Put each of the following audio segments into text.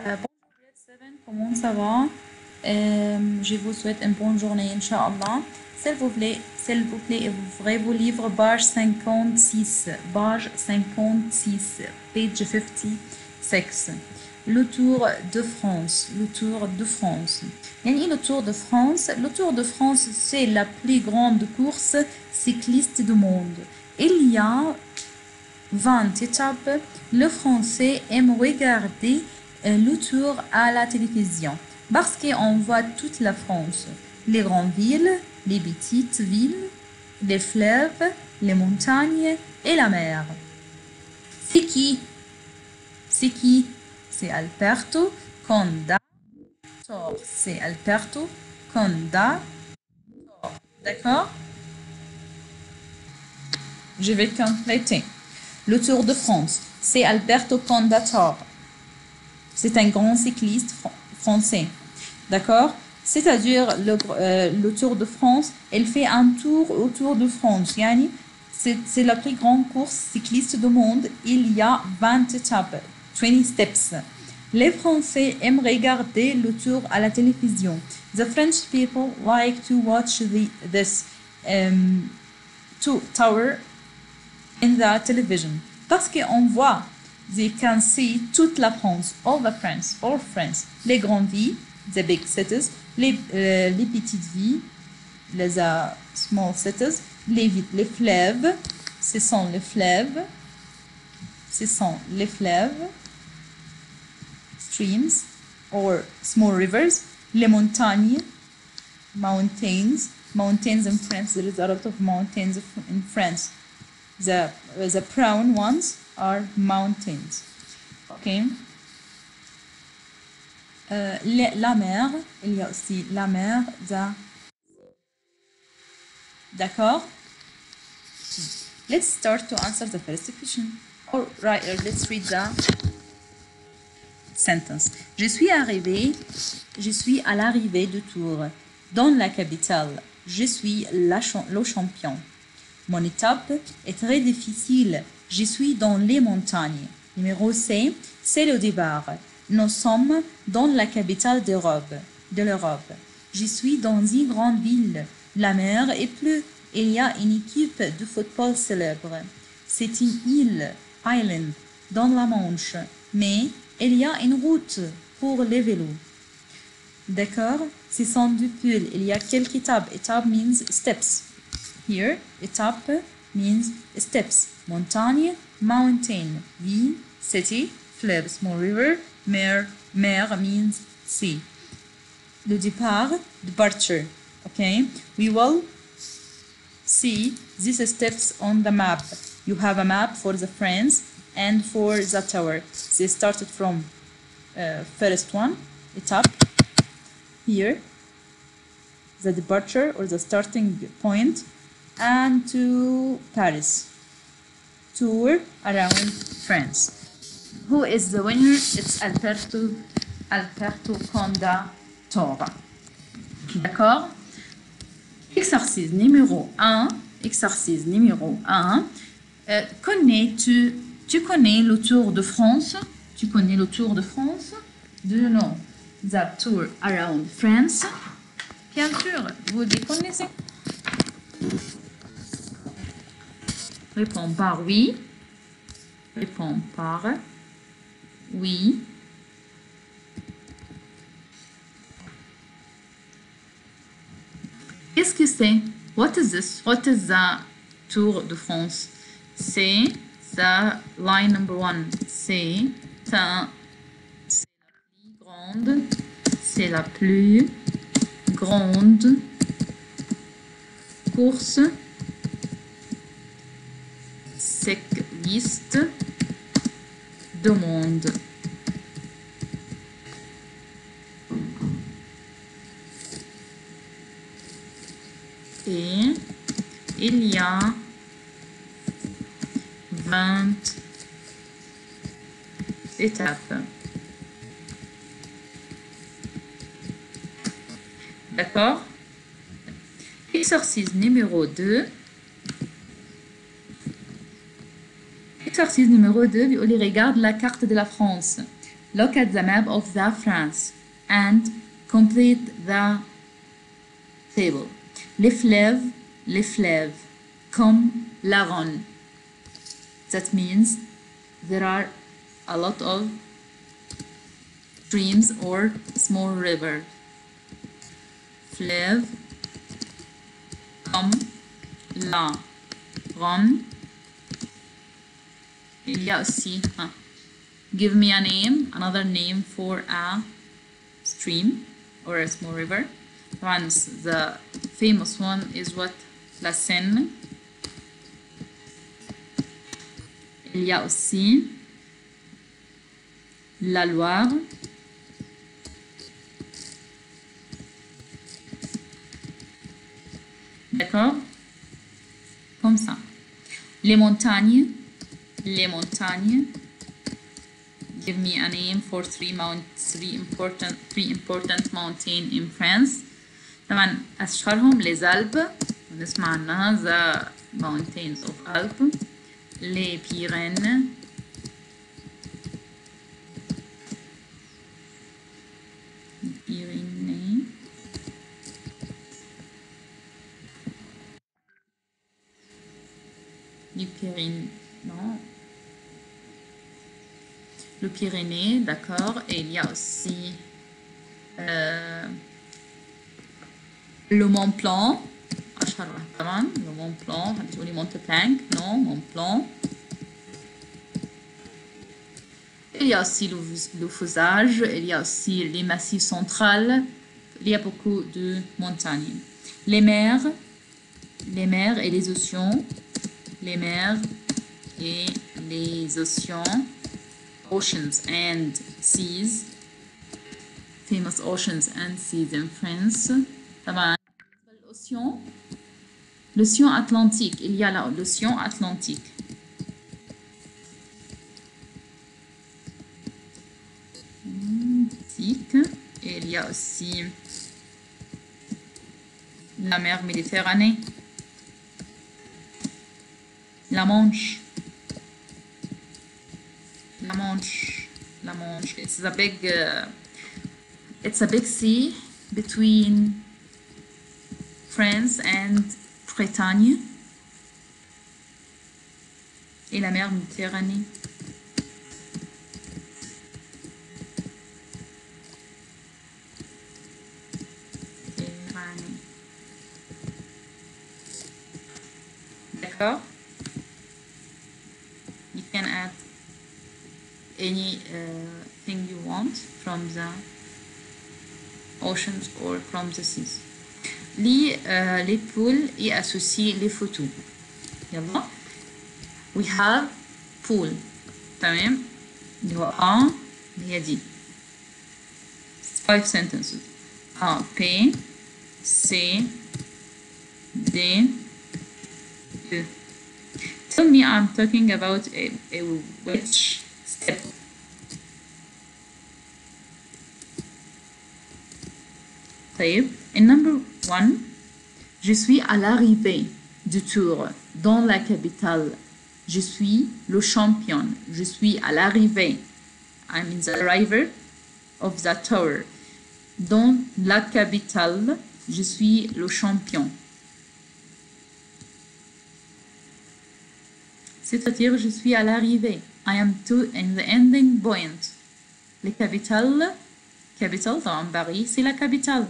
Bonjour grade 7, comment ça va? Je vous souhaite une bonne journée, Inch'Allah. S'il vous plaît, ouvrez vos livres, page 56, page 56. Le Tour de France, le Tour de France. يعني le Tour de France? Le Tour de France, c'est la plus grande course cycliste du monde. Il y a 20 étapes. Le Français aime regarder le tour à la télévision parce qu'on voit toute la France, les grandes villes, les petites villes, les fleuves, les montagnes et la mer. C'est qui? C'est qui? C'est Alberto Condatore. C'est Alberto Condatore. D'accord? Je vais compléter. Le Tour de France, c'est Alberto Condatore. C'est un grand cycliste français. D'accord? C'est-à-dire le Tour de France, elle fait un tour autour de France. Yani, c'est la plus grande course cycliste du monde. Il y a 20 étapes, 20 steps. Les Français aiment regarder le tour à la télévision. The French people like to watch this tower in the television. Parce qu'on voit, they can see toute la France, all France, les grandes villes, the big cities, les petites villes, les small cities, les fleuves, ce sont les fleuves, streams or small rivers, les montagnes, mountains in France, there is a lot of mountains in France. The brown ones are mountains. Okay. La mer, il y a aussi la mer. D'accord? Let's start to answer the first question. All right, let's read the sentence. Je suis à l'arrivée de Tours, dans la capitale. Je suis le champion. Mon étape est très difficile. Je suis dans les montagnes. Numéro C, c'est le départ. Nous sommes dans la capitale de l'Europe. Je suis dans une grande ville. La mer est bleue. Il y a une équipe de football célèbre. C'est une île, island, dans la Manche. Mais il y a une route pour les vélos. D'accord? Ce sont deux pulls. Il y a quelques étapes. Étape means steps. Here, étape means steps. Montagne, mountain. Ville, city. Fleuve, small river. Mer means sea. Le départ, departure. Okay? We will see these steps on the map. You have a map for the France and for the tower. They started from first one, étape. Here, the departure or the starting point. And to Paris. Tour around France. Who is the winner? It's Alberto Condatore. D'accord? Exercice numéro 1. Tu connais le Tour de France? Tu connais le Tour de France? Do you know the tour around France? Bien sûr, vous les connaissez. Réponds par oui. Réponds par oui. Qu'est-ce que c'est? What is this? What is the Tour de France? C'est the line number 1. C'est la plus grande course cycliste du monde. Et il y a 20 étapes. D'accord? Exercice numéro 2. Exercice numéro 2, on regarde la carte de la France. Look at the map of the France and complete the table. Les fleuves, comme la Rhône. That means there are a lot of streams or small rivers. Fleuve, comme la Rhône. Il y a aussi, give me a name, another name for a stream or a small river. Once the famous one is what? La Seine. Il y a aussi la Loire. D'accord? Comme ça. Les montagnes. Give me a name for three important mountain in France. طبعا أشهرهم les Alpes. نسمع عنها the mountains of Alpes. Les Pyrénées. Non. Le Pyrénées, d'accord. Et il y a aussi le Mont Blanc. Le Mont Blanc. Le Mont Blanc. Non, Mont Blanc. Il y a aussi le Fusage. Il y a aussi les massifs centrales. Il y a beaucoup de montagnes. Les mers et les océans. Les mers et les océans. Oceans and seas. Famous oceans and seas in France. L'océan Atlantique. Il y a là l'océan Atlantique. Et il y a aussi la mer Méditerranée. La Manche. It's a big sea between France and Bretagne et la mer Méditerranée. D'accord? You can add any thing you want from the oceans or from the seas. Les poules et associer les photos. يلا. We have pool. تمام. اللي هو اللي هي دي. 5 sentences. A, P, C, D, E. Tell me I'm talking about a which step. طيب. In number 1, je suis à l'arrivée du tour dans la capitale. Je suis le champion. Je suis à l'arrivée. I'm in the arrival of the tower. Dans la capitale, je suis le champion. C'est-à-dire, je suis à l'arrivée. I am in the ending point. Les capitales, dans Paris, c'est la capitale.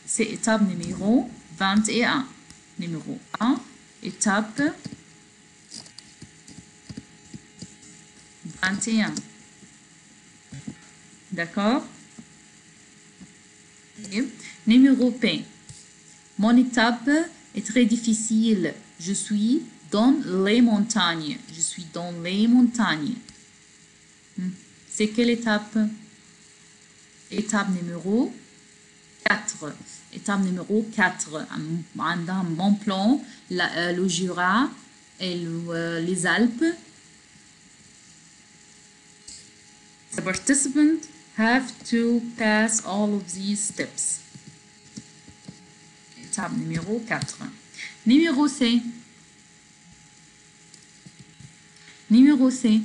C'est étape numéro 21. Numéro 1, étape 21. D'accord? Numéro P. Mon étape est très difficile. Je suis dans les montagnes. Je suis dans les montagnes. C'est quelle étape? Étape numéro 4. Étape numéro 4. Dans mon plan, le Jura et les Alpes. The participant have to pass all of these steps. Étape numéro 4. Numéro C. Numéro C.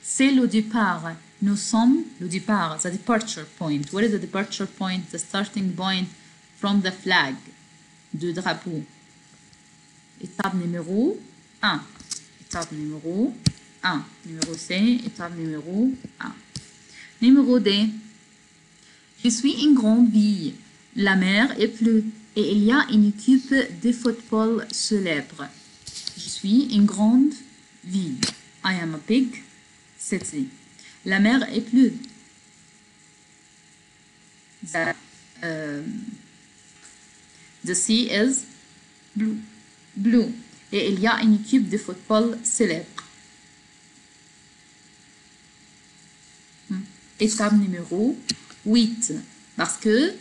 C'est le départ. Nous sommes le départ, the departure point. What is the departure point? The starting point from the flag, de drapeau. Étape numéro 1. Étape numéro 1. Numéro C, étape numéro 1. Numéro D. Je suis une grande ville. La mer est bleue et il y a une équipe de football célèbre. Je suis une grande ville. I am a big city. La mer est bleue. The sea is blue. Et il y a une équipe de football célèbre. Étape numéro 8. Parce que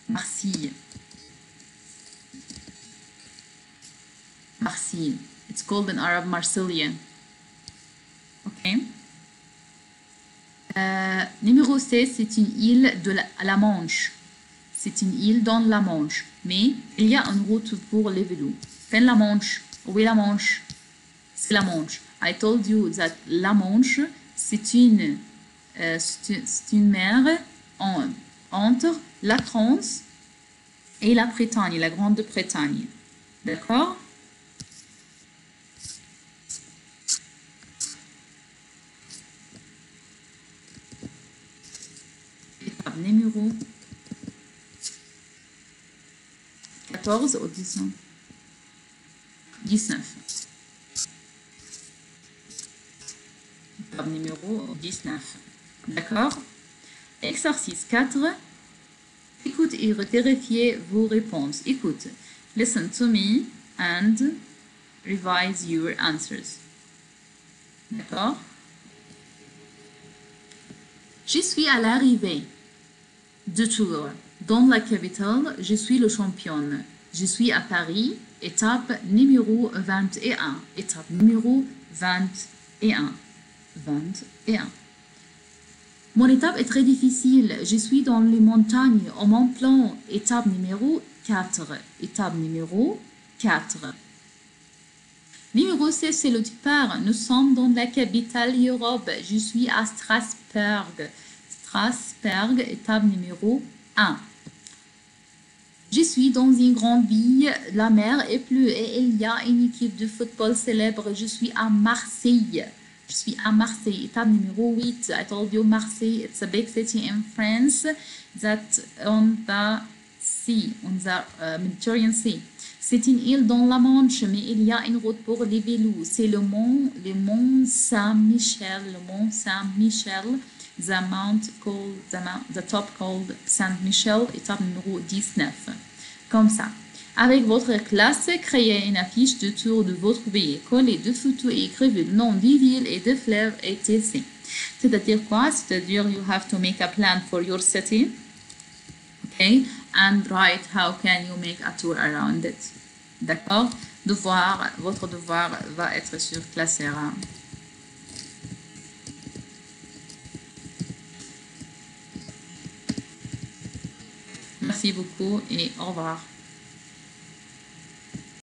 Marseille. Marseille. It's called in Arab Marseille. OK. Numéro 16, c'est une île de la Manche. C'est une île dans la Manche. Mais il y a une route pour les vélos. Fin la Manche. Où est la Manche? C'est la Manche. I told you that la Manche, c'est une mer entre la France et la Bretagne, la Grande-Bretagne. D'accord? Étape numéro 14 ou 19. 19. Étape numéro 19. D'accord? Exercice 4. Écoute et vérifiez vos réponses. Écoute. Listen to me and revise your answers. D'accord? Je suis à l'arrivée de Tours. Dans la capitale, je suis le champion. Je suis à Paris. Étape numéro 21. Étape numéro 21. 21. Mon étape est très difficile. Je suis dans les montagnes, au Mont Blanc. Étape numéro 4. Étape numéro 4. Numéro 6, c'est le départ. Nous sommes dans la capitale Europe. Je suis à Strasbourg. Strasbourg, étape numéro 1. Je suis dans une grande ville. La mer est bleue et il y a une équipe de football célèbre. Je suis à Marseille. Je suis à Marseille. Étape numéro 8. I told you Marseille, it's a big city in France that on the sea, on the Mediterranean Sea. C'est une île dans la Manche, mais il y a une route pour les vélos. C'est le mont Saint-Michel. Le mont Saint-Michel. The top called Saint-Michel. Étape numéro 19. Comme ça. Avec votre classe, créez une affiche de tour de votre pays. Collez deux photos et écrivez le nom des villes et des fleuves, etc. C'est-à-dire quoi? C'est-à-dire you have to make a plan for your city. Okay? And write how can you make a tour around it. D'accord? Votre devoir va être sur Classera. Merci beaucoup et au revoir.